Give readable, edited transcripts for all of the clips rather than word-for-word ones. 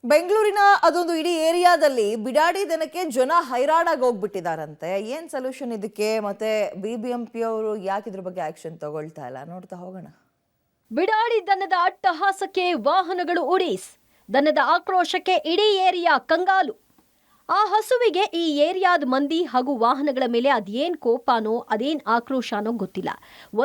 ಬೆಂಗಳೂರಿನ ಅದೊಂದು ಇಡೀ ಏರಿಯಾದಲ್ಲಿ ಬಿಡಾಡಿ ದನಕ್ಕೆ ಜನ ಹೈರಾಣಾಗಿ ಹೋಗ್ಬಿಟ್ಟಿದಾರಂತೆ. ಏನ್ ಸೊಲ್ಯೂಷನ್ ಇದಕ್ಕೆ? ಮತ್ತೆ ಬಿಬಿಎಂಪಿ ಅವರು ಯಾಕೆ ಇದ್ರ ಬಗ್ಗೆ ಆಕ್ಷನ್ ತಗೊಳ್ತಾ ಇಲ್ಲ? ನೋಡ್ತಾ ಹೋಗೋಣ. ಬಿಡಾಡಿ ದನದ ಅಟ್ಟಹಾಸಕ್ಕೆ ವಾಹನಗಳು ಉಡೀಸ್. ದನದ ಆಕ್ರೋಶಕ್ಕೆ ಇಡೀ ಏರಿಯಾ ಕಂಗಾಲು. ಆ ಹಸುವಿಗೆ ಈ ಏರಿಯಾದ ಮಂದಿ ಹಾಗೂ ವಾಹನಗಳ ಮೇಲೆ ಅದೇನ್ ಕೋಪನೋ ಅದೇನ್ ಆಕ್ರೋಶನೋ ಗೊತ್ತಿಲ್ಲ.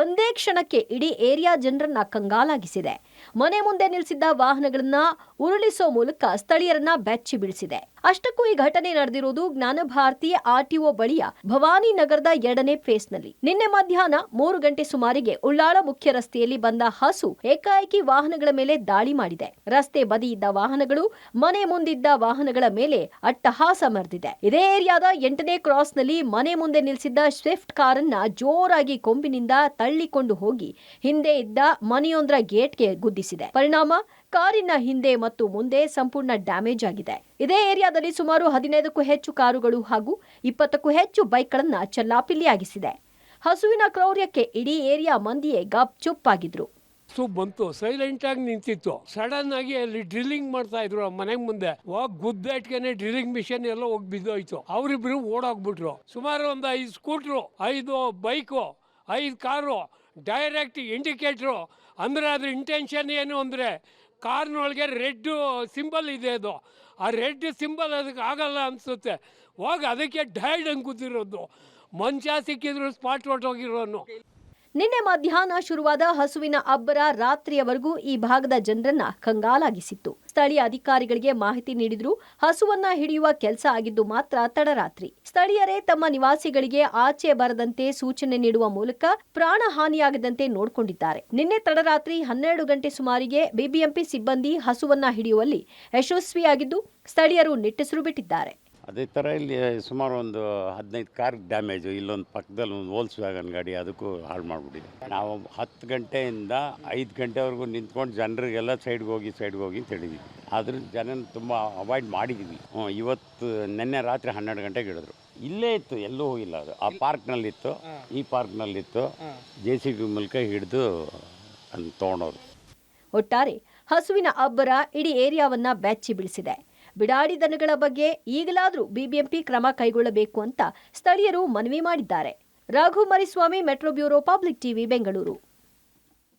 ಒಂದೇ ಕ್ಷಣಕ್ಕೆ ಇಡೀ ಏರಿಯಾ ಜನರನ್ನ ಕಂಗಾಲಾಗಿಸಿದೆ. ಮನೆ ಮುಂದೆ ನಿಲ್ಲಿಸಿದ್ದ ವಾಹನಗಳನ್ನ ಉರುಳಿಸೋ ಮೂಲಕ ಸ್ಥಳೀಯರನ್ನ ಬೆಚ್ಚಿ ಬೀಳಿಸಿದೆ. ಅಷ್ಟಕ್ಕೂ ಈ ಘಟನೆ ನಡೆದಿರುವುದು ಜ್ಞಾನಭಾರತಿ ಆರ್ಟಿಒ ಬಳಿಯ ಭವಾನಿ ನಗರದ 2ನೇ ಫೇಸ್ನಲ್ಲಿ. ನಿನ್ನೆ ಮಧ್ಯಾಹ್ನ 3 ಗಂಟೆ ಸುಮಾರಿಗೆ ಉಳ್ಳಾಳ ಮುಖ್ಯ ರಸ್ತೆಯಲ್ಲಿ ಬಂದ ಹಸು ಏಕಾಏಕಿ ವಾಹನಗಳ ಮೇಲೆ ದಾಳಿ ಮಾಡಿದೆ. ರಸ್ತೆ ಬದಿಯಿದ್ದ ವಾಹನಗಳು ಮನೆ ಮುಂದಿದ್ದ ವಾಹನಗಳ ಮೇಲೆ ಅಟ್ಟಹಾಸ ಮೆರೆದಿದೆ. ಇದೇ ಏರಿಯಾದ 8ನೇ ಕ್ರಾಸ್ನಲ್ಲಿ ಮನೆ ಮುಂದೆ ನಿಲ್ಲಿಸಿದ್ದ ಸ್ವಿಫ್ಟ್ ಕಾರನ್ನ ಜೋರಾಗಿ ಕೊಂಬಿನಿಂದ ತಳ್ಳಿಕೊಂಡು ಹೋಗಿ ಹಿಂದೆ ಇದ್ದ ಮನೆಯೊಂದರ ಗೇಟ್ಗೆ ಗುದ್ದಿಸಿದೆ. ಪರಿಣಾಮ ಕಾರಿನ ಹಿಂದೆ ಮತ್ತು ಮುಂದೆ ಸಂಪೂರ್ಣ ಡ್ಯಾಮೇಜ್ ಆಗಿದೆ. ಇದೇ ಏರಿಯಾದಲ್ಲಿ ಸುಮಾರು 15ಕ್ಕೂ ಹೆಚ್ಚು ಕಾರುಗಳು ಹಾಗೂ 20ಕ್ಕೂ ಹೆಚ್ಚು ಬೈಕ್ಗಳನ್ನ ಚಲ್ಲಾಪಿಲ್ಲಿಯಾಗಿಸಿದೆ. ಹಸುವಿನ ಕ್ರೌರ್ಯಕ್ಕೆ ಇಡೀ ಏರಿಯಾ ಮಂದಿಯೇ ಗಪ್ ಚುಪ್ ಆಗಿದ್ರು. ಬಂತು, ಸೈಲೆಂಟ್ ಆಗಿ ನಿಂತಿತ್ತು. ಸಡನ್ ಆಗಿ ಅಲ್ಲಿ ಡ್ರಿಲ್ಲಿಂಗ್ ಮಾಡ್ತಾ ಇದ್ರು ಮನೆ ಮುಂದೆ. ಗುದ್ದೇಟ್ಗೆನೆ ಡ್ರಿಲ್ಲಿಂಗ್ ಮಿಷನ್ ಎಲ್ಲ ಹೋಗಿ ಬಿದ್ದೋಯ್ತು. ಅವರಿಬ್ರು ಓಡೋಗ್ಬಿಟ್ರು. ಸುಮಾರು ಒಂದು 5 scooter, 5 bike, 5 car, direct indicator. ಅಂದ್ರೆ ಅದ್ರ ಇಂಟೆನ್ಷನ್ ಏನು ಅಂದರೆ ಕಾರ್ನೊಳಗೆ ರೆಡ್ ಸಿಂಬಲ್ ಇದೆ. ಅದು ಆ ರೆಡ್ ಸಿಂಬಲ್ ಅದಕ್ಕೆ ಆಗಲ್ಲ ಅನಿಸುತ್ತೆ. ಅದಕ್ಕೆ ಡೈಡ್ ಹಂಗೆ ಕೂತಿರೋದು. ಮನುಷ್ಯ ಸಿಕ್ಕಿದ್ರು ಸ್ಪಾಟ್ ಹೊಟ್ಟೋಗಿರೋನು. ನಿನ್ನೆ ಮಧ್ಯಾಹ್ನ ಶುರುವಾದ ಹಸುವಿನ ಅಬ್ಬರ ರಾತ್ರಿಯವರೆಗೂ ಈ ಭಾಗದ ಜನರನ್ನ ಕಂಗಾಲಾಗಿಸಿತ್ತು. ಸ್ಥಳೀಯ ಅಧಿಕಾರಿಗಳಿಗೆ ಮಾಹಿತಿ ನೀಡಿದ್ರು ಹಸುವನ್ನ ಹಿಡಿಯುವ ಕೆಲಸ ಆಗಿದ್ದು ಮಾತ್ರ ತಡರಾತ್ರಿ. ಸ್ಥಳೀಯರೇ ತಮ್ಮ ನಿವಾಸಿಗಳಿಗೆ ಆಚೆ ಬರದಂತೆ ಸೂಚನೆ ನೀಡುವ ಮೂಲಕ ಪ್ರಾಣ ಹಾನಿಯಾಗದಂತೆ ನೋಡಿಕೊಂಡಿದ್ದಾರೆ. ನಿನ್ನೆ ತಡರಾತ್ರಿ 12 ಗಂಟೆ ಸುಮಾರಿಗೆ ಬಿಬಿಎಂಪಿ ಸಿಬ್ಬಂದಿ ಹಸುವನ್ನ ಹಿಡಿಯುವಲ್ಲಿ ಯಶಸ್ವಿಯಾಗಿದ್ದು ಸ್ಥಳೀಯರು ನಿಟ್ಟುಸಿರು ಬಿಟ್ಟಿದ್ದಾರೆ. ಅದೇ ಥರ ಇಲ್ಲಿ ಸುಮಾರು ಒಂದು 15 ಕಾರ್ ಡ್ಯಾಮೇಜು. ಇಲ್ಲೊಂದು ಪಕ್ಕದಲ್ಲಿ ಒಂದು ವೋಲ್ಸ್ ವ್ಯಾಗನ್ ಗಾಡಿ, ಅದಕ್ಕೂ ಹಾಳು ಮಾಡಿಬಿಟ್ಟಿದೆ. ನಾವು 10 ಗಂಟೆಯಿಂದ 5 ಗಂಟೆವರೆಗೂ ನಿಂತ್ಕೊಂಡು ಜನರಿಗೆಲ್ಲ ಸೈಡ್ಗೆ ಹೋಗಿ ಅಂತ ಹೇಳಿದ್ವಿ. ಆದರೂ ಜನ ತುಂಬ ಅವಾಯ್ಡ್ ಮಾಡಿದ್ದೀವಿ. ಇವತ್ತು ನಿನ್ನೆ ರಾತ್ರಿ 12 ಗಂಟೆಗೆ ಹಿಡಿದ್ರು. ಇಲ್ಲೇ ಇತ್ತು, ಎಲ್ಲೂ ಹೋಗಿಲ್ಲ. ಅದು ಆ ಪಾರ್ಕ್ನಲ್ಲಿತ್ತು, ಈ ಪಾರ್ಕ್ನಲ್ಲಿತ್ತು. JCB ಮೂಲಕ ಹಿಡಿದು ಅದನ್ನು ತೊಗೊಂಡೋರು. ಒಟ್ಟಾರೆ ಹಸುವಿನ ಅಬ್ಬರ ಇಡೀ ಏರಿಯಾವನ್ನ ಬೆಚ್ಚಿ ಬೀಳಿಸಿದೆ. ಬಿಡಾಡಿ ದನಗಳ ಬಗ್ಗೆ ಈಗಲಾದರೂ ಬಿಬಿಎಂಪಿ ಕ್ರಮ ಕೈಗೊಳ್ಳಬೇಕು ಅಂತ ಸ್ಥಳೀಯರು ಮನವಿ ಮಾಡಿದ್ದಾರೆ. Raghu Mariswamy, metro bureau, public TV, Bengaluru.